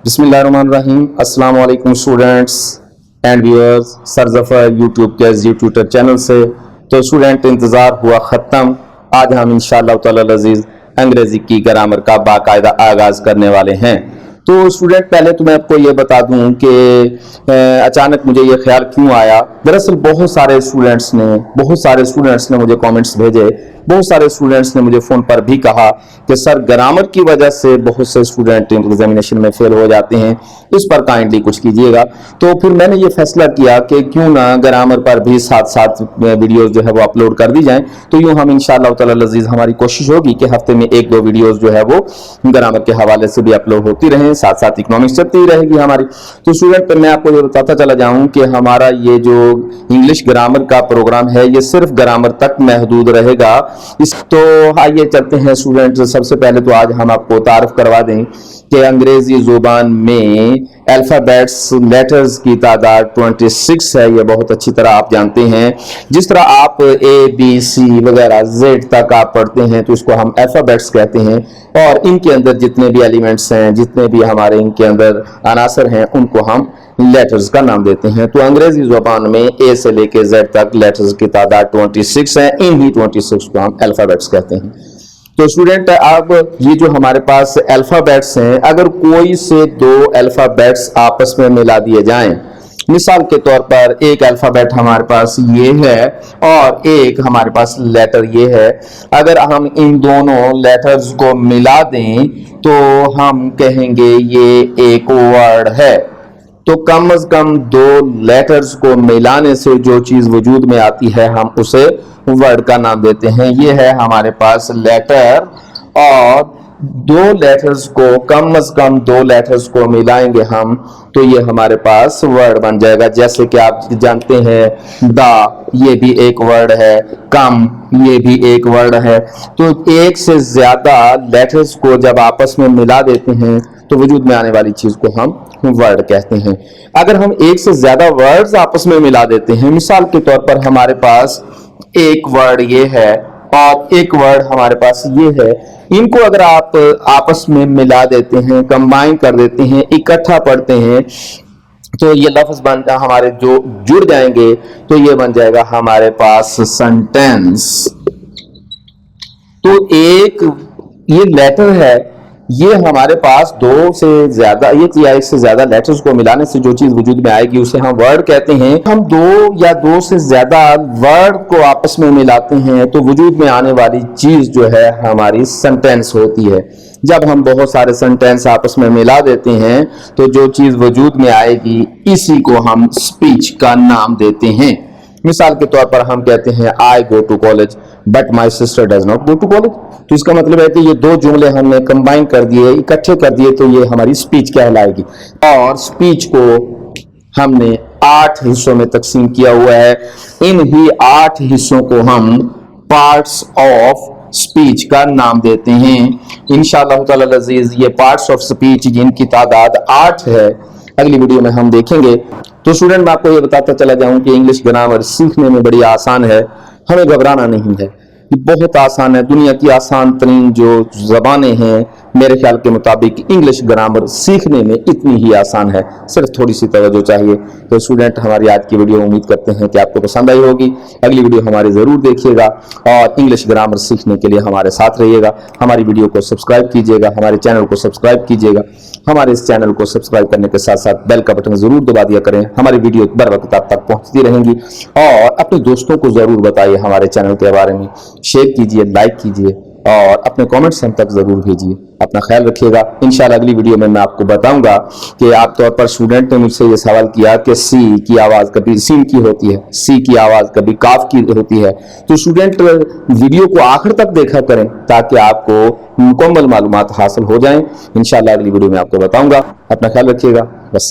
बिस्मिल्लाहिर्रहमानिर्रहीम। अस्सलाम वालेकुम students and viewers. Sir Zafar YouTube के ट्विटर चैनल से। तो स्टूडेंट, इंतज़ार हुआ ख़त्म। आज हम इंशाअल्लाह ताला अज़ीज़ अंग्रेज़ी की ग्रामर का बाकायदा आगाज़ करने वाले हैं। तो स्टूडेंट, पहले तो मैं आपको ये बता दूं कि अचानक मुझे ये ख्याल क्यों आया। दरअसल बहुत सारे स्टूडेंट्स ने मुझे कमेंट्स भेजे, बहुत सारे स्टूडेंट्स ने मुझे फ़ोन पर भी कहा कि सर, ग्रामर की वजह से बहुत से स्टूडेंट एग्जामिनेशन में फेल हो जाते हैं, इस पर काइंडली कुछ कीजिएगा। तो फिर मैंने ये फैसला किया कि क्यों ना ग्रामर पर भी साथ साथ वीडियोस जो है वो अपलोड कर दी जाएं। तो यूँ हम इंशाअल्लाह ताला अज़ीज़ हमारी कोशिश होगी कि हफ्ते में 1-2 वीडियोस जो है वो ग्रामर के हवाले से भी अपलोड होती रहें, साथ साथ इकोनॉमिक्स चलती रहेगी हमारी। तो स्टूडेंट, मैं आपको ये बताता चला जाऊं कि हमारा ये जो इंग्लिश ग्रामर का प्रोग्राम है ये सिर्फ ग्रामर तक महदूद रहेगा। तो आइए चलते हैं स्टूडेंट। सबसे पहले तो आज हम आपको तारुफ करवा दें कि अंग्रेजी जुबान में अल्फाबेट्स लेटर्स की तादाद 26 है। ये बहुत अच्छी तरह आप जानते हैं। जिस तरह आप ABC वगैरह Z तक आप पढ़ते हैं तो इसको हम अल्फाबेट्स कहते हैं, और इनके अंदर जितने भी एलिमेंट्स हैं, जितने भी हमारे इनके अंदर अनासर हैं, उनको हम लेटर्स का नाम देते हैं। तो अंग्रेजी जुबान में A से लेके Z तक लेटर्स की तादाद 26 है। इन्हीं 26 को हम अल्फाबेट्स कहते हैं। तो स्टूडेंट, अब ये जो हमारे पास अल्फाबेट्स हैं, अगर कोई से 2 अल्फाबेट्स आपस में मिला दिए जाएं, मिसाल के तौर पर एक अल्फाबेट हमारे पास ये है और एक हमारे पास लेटर ये है, अगर हम इन दोनों लेटर्स को मिला दें तो हम कहेंगे ये एक वर्ड है। तो कम से कम 2 लेटर्स को मिलाने से जो चीज वजूद में आती है हम उसे वर्ड का नाम देते हैं। ये है हमारे पास लेटर, और 2 लेटर्स को कम से कम 2 लेटर्स को मिलाएंगे हम तो ये हमारे पास वर्ड बन जाएगा। जैसे कि आप जानते हैं द, ये भी एक वर्ड है, कम, ये भी एक वर्ड है। तो एक से ज्यादा लेटर्स को जब आपस में मिला देते हैं तो वजूद में आने वाली चीज को हम वर्ड कहते हैं। अगर हम एक से ज्यादा वर्ड्स आपस में मिला देते हैं, मिसाल के तौर पर हमारे पास एक वर्ड ये है और एक वर्ड हमारे पास ये है, इनको अगर आप आपस में मिला देते हैं, कंबाइन कर देते हैं, इकट्ठा पढ़ते हैं तो ये लफ्ज बन हमारे जो जुड़ जाएंगे तो ये बन जाएगा हमारे पास सेंटेंस। तो एक ये लेटर है, ये हमारे पास 2 से ज्यादा या 1 से ज्यादा लेटर्स को मिलाने से जो चीज वजूद में आएगी उसे हम वर्ड कहते हैं। हम 2 या 2 से ज्यादा वर्ड को आपस में मिलाते हैं तो वजूद में आने वाली चीज जो है हमारी सेंटेंस होती है। जब हम बहुत सारे सेंटेंस आपस में मिला देते हैं तो जो चीज वजूद में आएगी इसी को हम स्पीच का नाम देते हैं। मिसाल के तौर पर हम कहते हैं I go to college but my sister does not go to college. तो इसका मतलब है कि ये 2 जुमले हमने कंबाइन कर दिए, इकट्ठे कर दिए, तो ये हमारी स्पीच कहलाएगी। और स्पीच को हमने 8 हिस्सों में तकसीम किया हुआ है। इन ही 8 हिस्सों को हम पार्ट्स ऑफ स्पीच का नाम देते हैं। इंशाअल्लाह ताला अज़ीज़ ये पार्ट्स ऑफ स्पीच जिनकी तादाद 8 है, अगली वीडियो में हम देखेंगे। तो स्टूडेंट, मैं आपको ये बताता चला जाऊं कि इंग्लिश ग्रामर सीखने में बड़ी आसान है, हमें घबराना नहीं है। ये बहुत आसान है। दुनिया की आसान तरीन जो ज़बानें हैं मेरे ख्याल के मुताबिक इंग्लिश ग्रामर सीखने में इतनी ही आसान है, सिर्फ थोड़ी सी तवज्जो चाहिए। तो स्टूडेंट, हमारी आज की वीडियो उम्मीद करते हैं कि आपको पसंद आई होगी। अगली वीडियो हमारी ज़रूर देखिएगा और इंग्लिश ग्रामर सीखने के लिए हमारे साथ रहिएगा। हमारी वीडियो को सब्सक्राइब कीजिएगा, हमारे चैनल को सब्सक्राइब कीजिएगा। हमारे इस चैनल को सब्सक्राइब करने के साथ साथ बेल का बटन जरूर दबा दिया करें। हमारी वीडियो बर वक्त आप तक पहुंचती रहेंगी, और अपने दोस्तों को जरूर बताइए हमारे चैनल के बारे में। शेयर कीजिए, लाइक कीजिए और अपने कमेंट्स हम तक जरूर भेजिए। अपना ख्याल रखिएगा। इंशाल्लाह अगली वीडियो में मैं आपको बताऊंगा कि आप तौर पर स्टूडेंट ने मुझसे ये सवाल किया कि सी की आवाज कभी सीन की होती है, सी की आवाज कभी काफ की होती है। तो स्टूडेंट, वीडियो को आखिर तक देखा करें ताकि आपको मुकम्मल मालूमात हासिल हो जाएं। इंशाल्लाह अगली वीडियो में आपको बताऊंगा। अपना ख्याल रखिएगा। बस।